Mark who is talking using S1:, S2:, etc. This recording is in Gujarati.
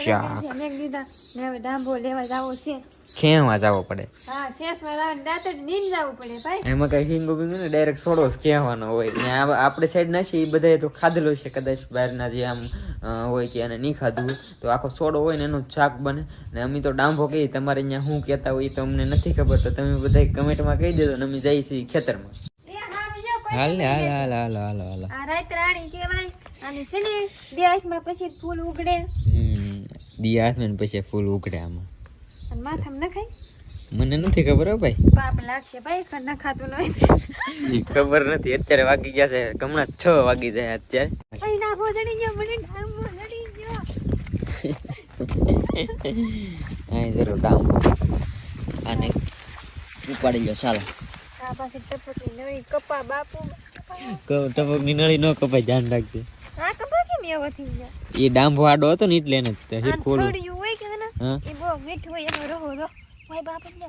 S1: શાક
S2: મેં દીધા ને હવે ડાંબો લેવા જાવો છે.
S1: ખેવા જવો પડે
S2: હા ખેસમાં લાવીને દાંતડ નીન જવું પડે ભાઈ.
S1: એમાં કઈ હિંગો બિંગો ને ડાયરેક્ટ સોડો જ કહેવાનો હોય ને આપણે સાઈડ નાખી એ બધા તો ખાધેલો છે કદાચ બહારના જે આમ હોય કે એને નહીં ખાધું હોય તો આખો સોડો હોય ને એનું શાક બને ને અમે તો ડાંભો કહીએ તમારે અહીંયા શું કહેતા હોય તો અમને નથી ખબર તો તમે બધા કમેન્ટમાં કહી દેજો ને અમે જઈએ છીએ ખેતરમાં. હાલ ને હાલ હાલ હાલ હાલ હાલ
S2: આ રાત રાણી કહેવાય અને છે ને બે હાથમાં પછી ફૂલ ઉગડે
S1: દિયા હાથમાં પછી ફૂલ ઉગડે આમાં
S2: અને માથામાં નખાય.
S1: મને નથી ખબર હો ભાઈ
S2: પાપ લાગશે ભાઈ ખર નખાતું નહીં.
S1: ખબર નથી અત્યારે વાગી ગયા છે હમણાં 6 વાગી જાય અત્યારે.
S2: અહીં નાખો જડી ગયો મને ડાંબો જડી ગયો.
S1: અહીં જરૂર ડાંબો આને ઉપાડી લો ચાલો.
S2: આ પાસે ટપકની નળી કપા બાપુ
S1: ટપકની નળી ન કપાય ધ્યાન રાખજે.
S2: આ કપા કેમ એવો થઈ ગયા?
S1: એ ડાંભો આડો હતો ને એટલે એને
S2: આ થોડું હોય કે ને એ બહુ મીઠું હોય એનો રહો ભાઈ બાપ જ